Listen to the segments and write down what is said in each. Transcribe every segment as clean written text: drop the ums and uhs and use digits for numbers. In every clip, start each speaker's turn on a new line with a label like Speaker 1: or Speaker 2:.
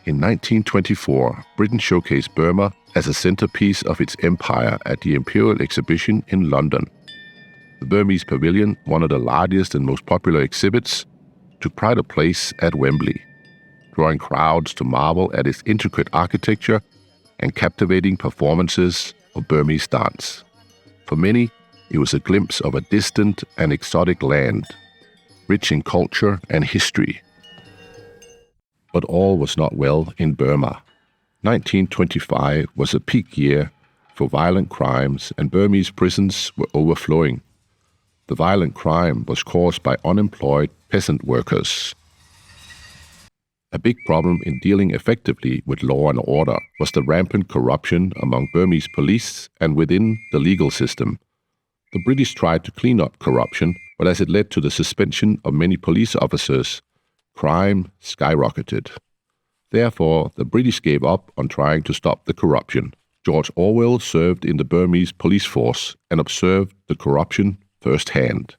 Speaker 1: In 1924, Britain showcased Burma as a centerpiece of its empire at the Imperial Exhibition in London. The Burmese Pavilion, one of the largest and most popular exhibits, took pride of place at Wembley, drawing crowds to marvel at its intricate architecture and captivating performances of Burmese dance. For many, it was a glimpse of a distant and exotic land, rich in culture and history. But all was not well in Burma. 1925 was a peak year for violent crimes, and Burmese prisons were overflowing. The violent crime was caused by unemployed peasant workers. A big problem in dealing effectively with law and order was the rampant corruption among Burmese police and within the legal system. The British tried to clean up corruption, but as it led to the suspension of many police officers, crime skyrocketed. Therefore, the British gave up on trying to stop the corruption. George Orwell served in the Burmese police force and observed the corruption firsthand.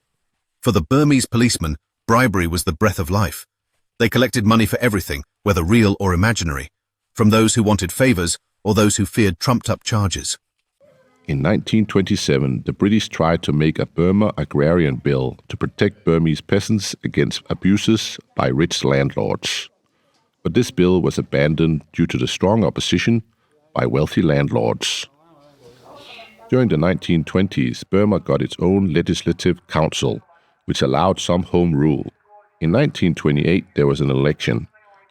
Speaker 2: For the Burmese policemen, bribery was the breath of life. They collected money for everything, whether real or imaginary, from those who wanted favors or those who feared trumped-up charges.
Speaker 1: In 1927, the British tried to make a Burma Agrarian Bill to protect Burmese peasants against abuses by rich landlords. But this bill was abandoned due to the strong opposition by wealthy landlords. During the 1920s, Burma got its own legislative council, which allowed some home rule. In 1928, there was an election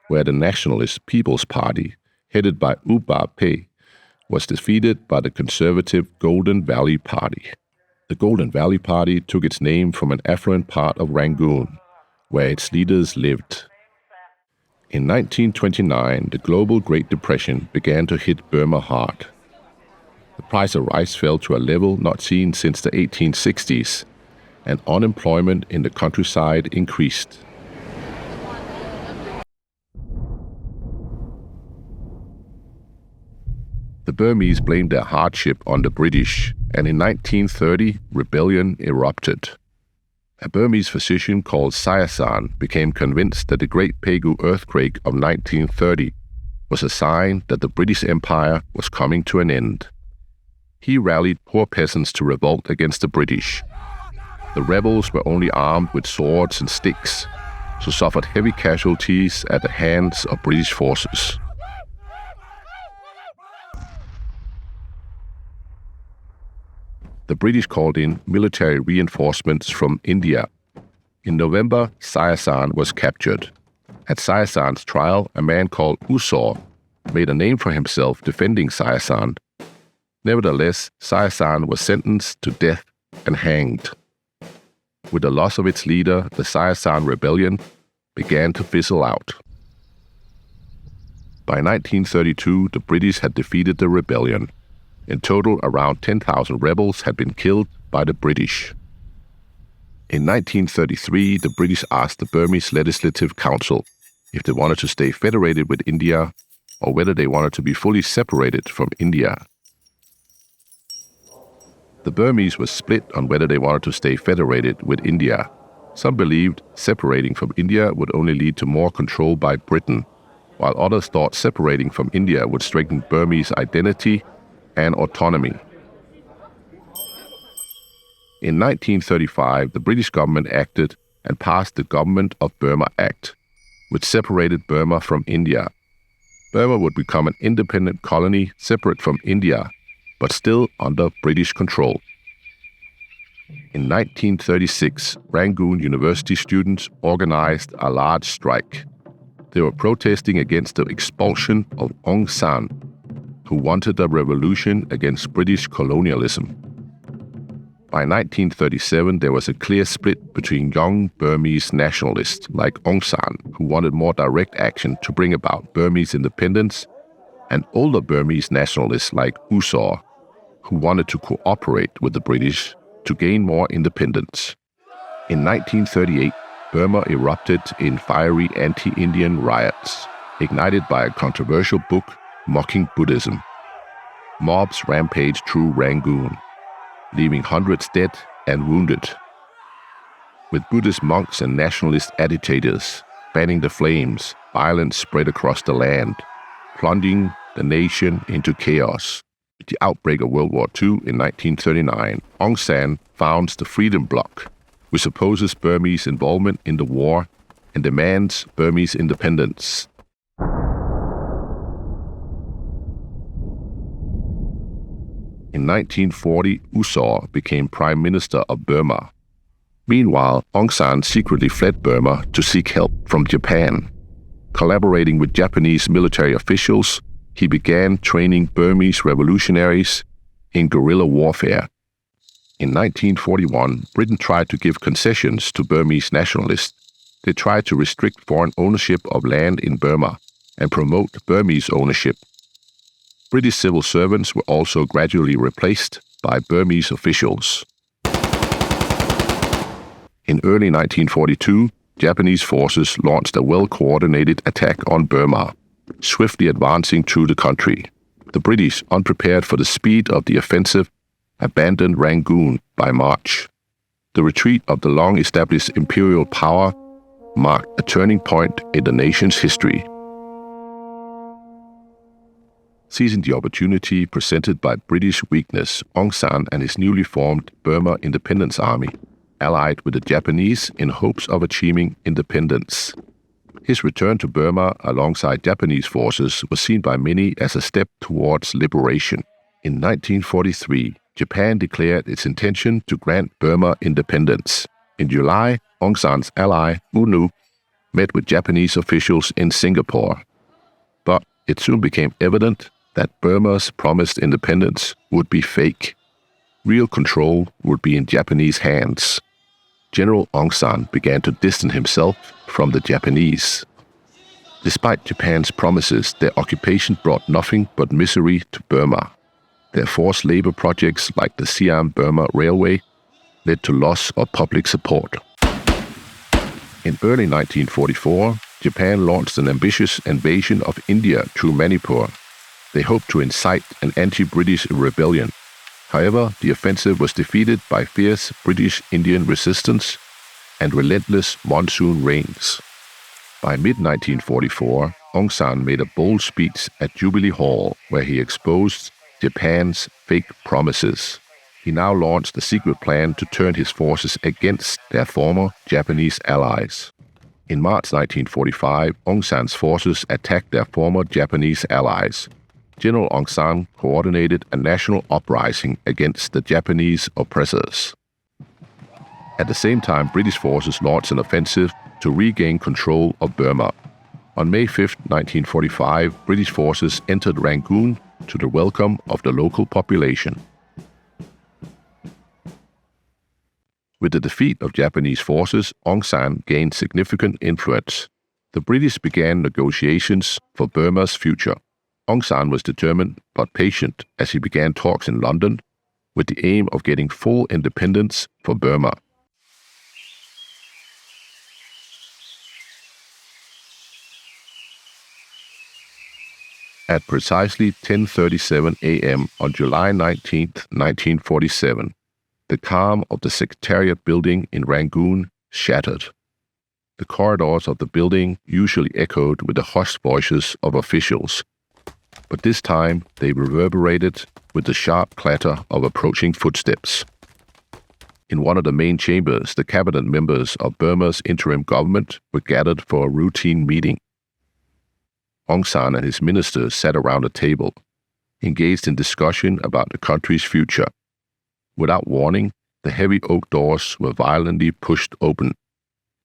Speaker 1: where the nationalist People's Party, headed by U Ba Pay, was defeated by the conservative Golden Valley Party. The Golden Valley Party took its name from an affluent part of Rangoon, where its leaders lived. In 1929, the global Great Depression began to hit Burma hard. The price of rice fell to a level not seen since the 1860s, and unemployment in the countryside increased. The Burmese blamed their hardship on the British, and in 1930, rebellion erupted. A Burmese physician called San became convinced that the Great Pegu earthquake of 1930 was a sign that the British Empire was coming to an end. He rallied poor peasants to revolt against the British. The rebels were only armed with swords and sticks, so suffered heavy casualties at the hands of British forces. The British called in military reinforcements from India. In November, San was captured. At San's trial, a man called Usor made a name for himself defending San. Nevertheless, San was sentenced to death and hanged. With the loss of its leader, the San rebellion began to fizzle out. By 1932, the British had defeated the rebellion. In total, around 10,000 rebels had been killed by the British. In 1933, the British asked the Burmese Legislative Council if they wanted to stay federated with India or whether they wanted to be fully separated from India. The Burmese were split on whether they wanted to stay federated with India. Some believed separating from India would only lead to more control by Britain, while others thought separating from India would strengthen Burmese identity and autonomy. In 1935, the British government acted and passed the Government of Burma Act, which separated Burma from India. Burma would become an independent colony separate from India, but still under British control. In 1936, Rangoon University students organized a large strike. They were protesting against the expulsion of Aung San, who wanted a revolution against British colonialism. By 1937, there was a clear split between young Burmese nationalists like Aung San, who wanted more direct action to bring about Burmese independence, and older Burmese nationalists like Usor, who wanted to cooperate with the British to gain more independence. In 1938, Burma erupted in fiery anti-Indian riots, ignited by a controversial book mocking Buddhism. Mobs rampaged through Rangoon, leaving hundreds dead and wounded. With Buddhist monks and nationalist agitators, Fanning the flames, violence spread across the land, plunging the nation into chaos. With the outbreak of World War II in 1939, Aung San founds the Freedom Bloc, which opposes Burmese involvement in the war and demands Burmese independence. In 1940, U Thaw became Prime Minister of Burma. Meanwhile, Aung San secretly fled Burma to seek help from Japan. Collaborating with Japanese military officials, he began training Burmese revolutionaries in guerrilla warfare. In 1941, Britain tried to give concessions to Burmese nationalists. They tried to restrict foreign ownership of land in Burma and promote Burmese ownership. British civil servants were also gradually replaced by Burmese officials. In early 1942, Japanese forces launched a well-coordinated attack on Burma, swiftly advancing through the country. The British, unprepared for the speed of the offensive, abandoned Rangoon by March. The retreat of the long-established imperial power marked a turning point in the nation's history. Seizing the opportunity presented by British weakness, Aung San and his newly formed Burma Independence Army allied with the Japanese in hopes of achieving independence. His return to Burma alongside Japanese forces was seen by many as a step towards liberation. In 1943, Japan declared its intention to grant Burma independence. In July, Aung San's ally, U Nu, met with Japanese officials in Singapore. But it soon became evident that Burma's promised independence would be fake. Real control would be in Japanese hands. General Aung San began to distance himself from the Japanese. Despite Japan's promises, their occupation brought nothing but misery to Burma. Their forced labor projects like the Siam-Burma Railway led to loss of public support. In early 1944, Japan launched an ambitious invasion of India through Manipur. They hoped to incite an anti-British rebellion. However, the offensive was defeated by fierce British-Indian resistance and relentless monsoon rains. By mid-1944, Aung San made a bold speech at Jubilee Hall where he exposed Japan's fake promises. He now launched a secret plan to turn his forces against their former Japanese allies. In March 1945, Aung San's forces attacked their former Japanese allies. General Aung San coordinated a national uprising against the Japanese oppressors. At the same time, British forces launched an offensive to regain control of Burma. On May 5, 1945, British forces entered Rangoon to the welcome of the local population. With the defeat of Japanese forces, Aung San gained significant influence. The British began negotiations for Burma's future. Aung San was determined but patient as he began talks in London with the aim of getting full independence for Burma. At precisely 10:37 a.m. on July 19, 1947, the calm of the Secretariat building in Rangoon shattered. The corridors of the building usually echoed with the hushed voices of officials, but this time they reverberated with the sharp clatter of approaching footsteps. In one of the main chambers, the cabinet members of Burma's interim government were gathered for a routine meeting. Aung San and his ministers sat around a table, engaged in discussion about the country's future. Without warning, the heavy oak doors were violently pushed open,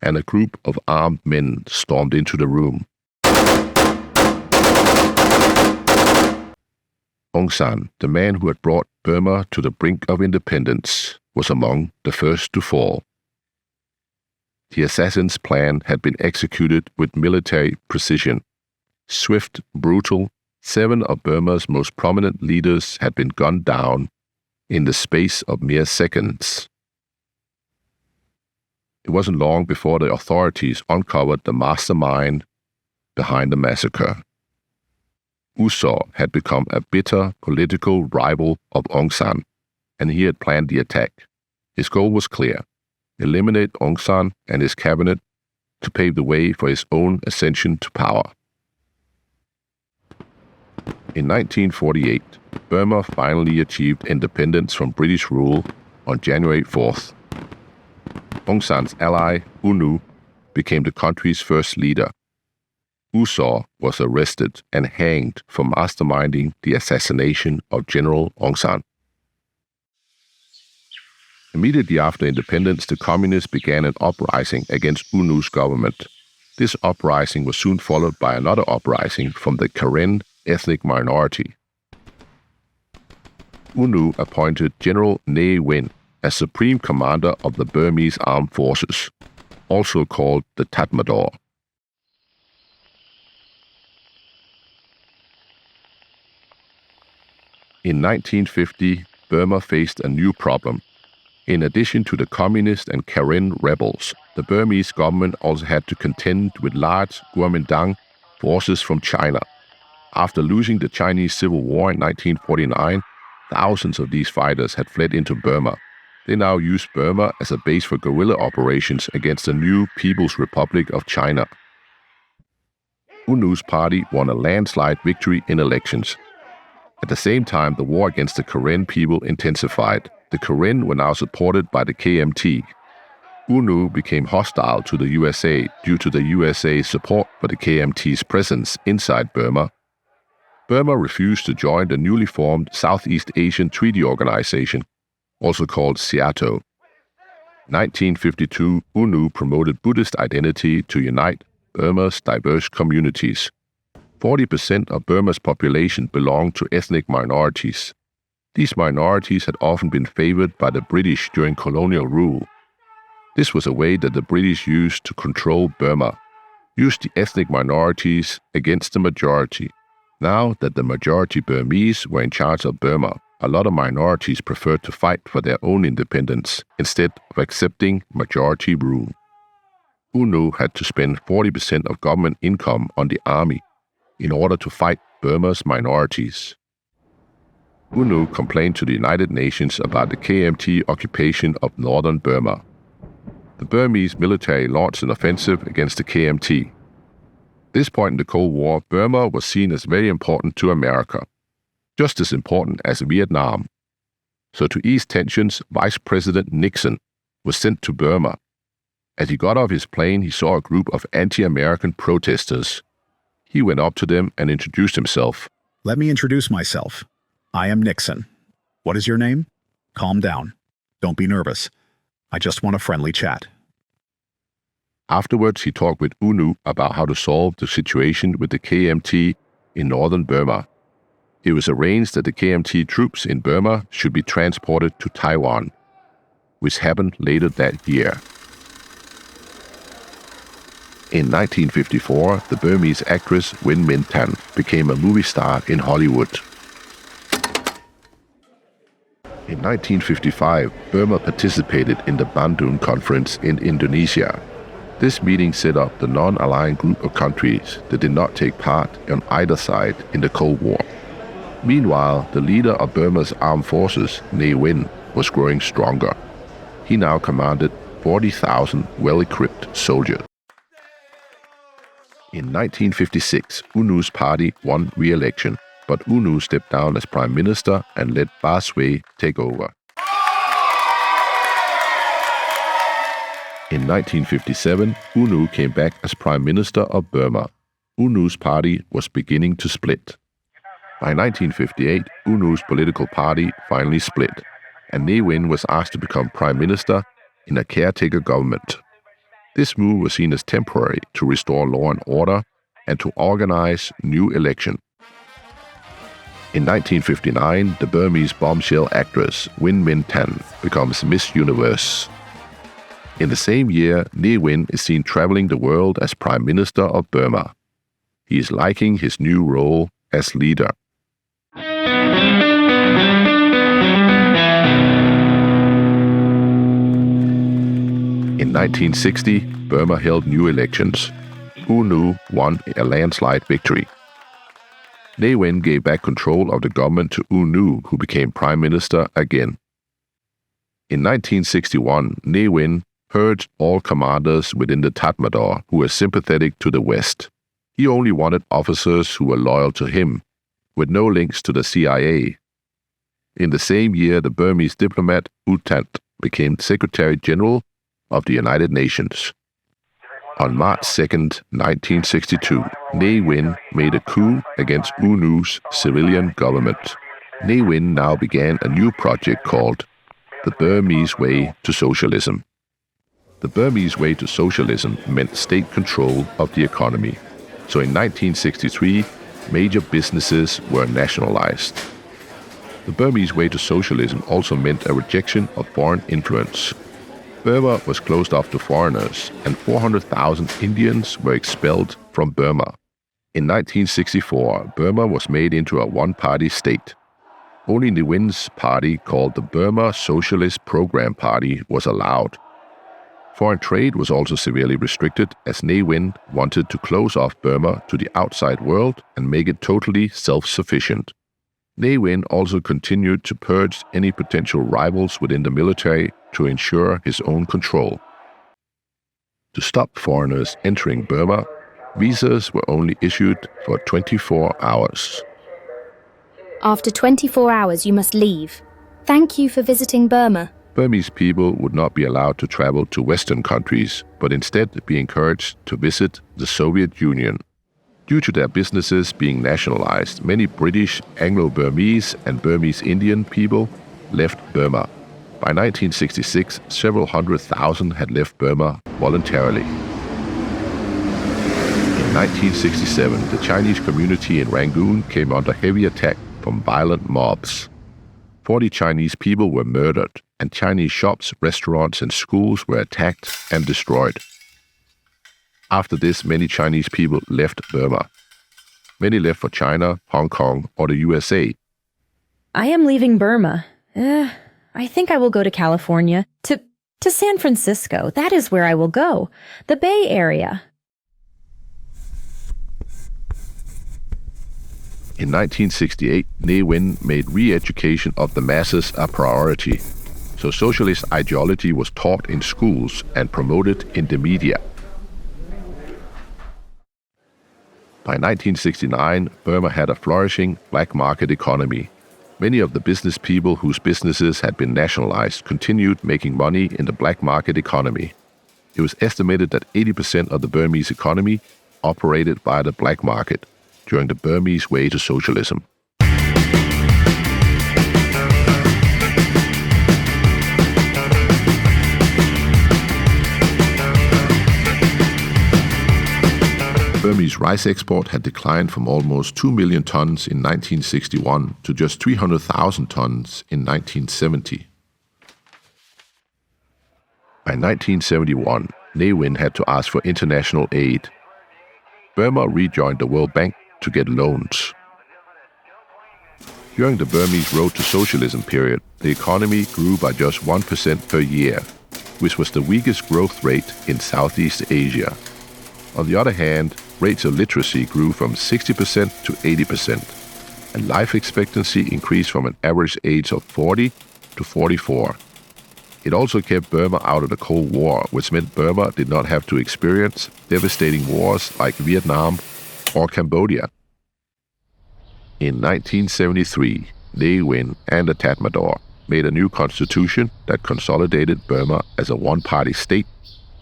Speaker 1: and a group of armed men stormed into the room. Aung San, the man who had brought Burma to the brink of independence, was among the first to fall. The assassin's plan had been executed with military precision. Swift, brutal, 7 of Burma's most prominent leaders had been gunned down in the space of mere seconds. It wasn't long before the authorities uncovered the mastermind behind the massacre. U Thaw had become a bitter political rival of Aung San, and he had planned the attack. His goal was clear: eliminate Aung San and his cabinet to pave the way for his own ascension to power. In 1948, Burma finally achieved independence from British rule on January 4th. Aung San's ally, U Nu, became the country's first leader. U Saw was arrested and hanged for masterminding the assassination of General Aung San. Immediately after independence, the communists began an uprising against U Nu's government. This uprising was soon followed by another uprising from the Karen ethnic minority. U Nu appointed General Ne Win as Supreme Commander of the Burmese Armed Forces, also called the Tatmadaw. In 1950, Burma faced a new problem. In addition to the communist and Karen rebels, the Burmese government also had to contend with large Kuomintang forces from China. After losing the Chinese Civil War in 1949, thousands of these fighters had fled into Burma. They now used Burma as a base for guerrilla operations against the new People's Republic of China. U Nu's party won a landslide victory in elections. At the same time, the war against the Karen people intensified. The Karen were now supported by the KMT. U Nu became hostile to the USA due to the USA's support for the KMT's presence inside Burma. Burma refused to join the newly formed Southeast Asian Treaty Organization, also called SEATO. In 1952, U Nu promoted Buddhist identity to unite Burma's diverse communities. 40% of Burma's population belonged to ethnic minorities. These minorities had often been favored by the British during colonial rule. This was a way that the British used to control Burma, used the ethnic minorities against the majority. Now that the majority Burmese were in charge of Burma, a lot of minorities preferred to fight for their own independence instead of accepting majority rule. U Nu had to spend 40% of government income on the army in order to fight Burma's minorities. U Nu complained to the United Nations about the KMT occupation of northern Burma. The Burmese military launched an offensive against the KMT. At this point in the Cold War, Burma was seen as very important to America, just as important as Vietnam. So to ease tensions, Vice President Nixon was sent to Burma. As he got off his plane, he saw a group of anti-American protesters. He went up to them and introduced himself.
Speaker 3: Let me introduce myself. I am Nixon. What is your name? Calm down. Don't be nervous. I just want a friendly chat.
Speaker 1: Afterwards, he talked with U Nu about how to solve the situation with the KMT in northern Burma. It was arranged that the KMT troops in Burma should be transported to Taiwan, which happened later that year. In 1954, the Burmese actress Win Min Tan became a movie star in Hollywood. In 1955, Burma participated in the Bandung Conference in Indonesia. This meeting set up the non-aligned group of countries that did not take part on either side in the Cold War. Meanwhile, the leader of Burma's armed forces, Ne Win, was growing stronger. He now commanded 40,000 well-equipped soldiers. In 1956, U Nu's party won re-election, but U Nu stepped down as prime minister and let Ba Swe take over. In 1957, U Nu came back as prime minister of Burma. U Nu's party was beginning to split. By 1958, U Nu's political party finally split, and Ne Win was asked to become prime minister in a caretaker government. This move was seen as temporary to restore law and order and to organize new election. In 1959, the Burmese bombshell actress Win Min Tan becomes Miss Universe. In the same year, Ne Win is seen traveling the world as Prime Minister of Burma. He is liking his new role as leader. In 1960, Burma held new elections. U Nu won a landslide victory. Ne Win gave back control of the government to U Nu, who became prime minister again. In 1961, Ne Win purged all commanders within the Tatmadaw who were sympathetic to the West. He only wanted officers who were loyal to him, with no links to the CIA. In the same year, the Burmese diplomat U Thant became Secretary General of the United Nations. On March 2, 1962, Ne Win made a coup against U Nu's civilian government. Ne Win now began a new project called the Burmese Way to Socialism. The Burmese Way to Socialism meant state control of the economy. So in 1963, major businesses were nationalized. The Burmese Way to Socialism also meant a rejection of foreign influence. Burma was closed off to foreigners, and 400,000 Indians were expelled from Burma. In 1964, Burma was made into a one-party state. Only Ne Win's party, called the Burma Socialist Program Party, was allowed. Foreign trade was also severely restricted, as Ne Win wanted to close off Burma to the outside world and make it totally self-sufficient. Ne Win also continued to purge any potential rivals within the military to ensure his own control. To stop foreigners entering Burma, visas were only issued for 24 hours.
Speaker 4: After 24 hours, you must leave. Thank you for visiting Burma.
Speaker 1: Burmese people would not be allowed to travel to Western countries, but instead be encouraged to visit the Soviet Union. Due to their businesses being nationalized, many British, Anglo-Burmese, and Burmese Indian people left Burma. By 1966, several 100,000 had left Burma voluntarily. In 1967, the Chinese community in Rangoon came under heavy attack from violent mobs. 40 Chinese people were murdered, and Chinese shops, restaurants, and schools were attacked and destroyed. After this, many Chinese people left Burma. Many left for China, Hong Kong, or the USA.
Speaker 5: I am leaving Burma. I think I will go to California, to San Francisco. That is where I will go. The Bay Area.
Speaker 1: In 1968, Ne Win made re-education of the masses a priority. So socialist ideology was taught in schools and promoted in the media. By 1969, Burma had a flourishing black market economy. Many of the business people whose businesses had been nationalized continued making money in the black market economy. It was estimated that 80% of the Burmese economy operated by the black market during the Burmese Way to Socialism. Burmese rice export had declined from almost 2 million tons in 1961 to just 300,000 tons in 1970. By 1971, Ne Win had to ask for international aid. Burma rejoined the World Bank to get loans. During the Burmese Road to Socialism period, the economy grew by just 1% per year, which was the weakest growth rate in Southeast Asia. On the other hand, rates of literacy grew from 60% to 80%, and life expectancy increased from an average age of 40 to 44. It also kept Burma out of the Cold War, which meant Burma did not have to experience devastating wars like Vietnam or Cambodia. In 1973, Ne Win and the Tatmadaw made a new constitution that consolidated Burma as a one-party state,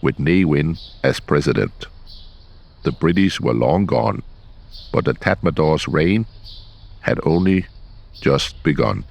Speaker 1: with Ne Win as president. The British were long gone, but the Tatmadaw's reign had only just begun.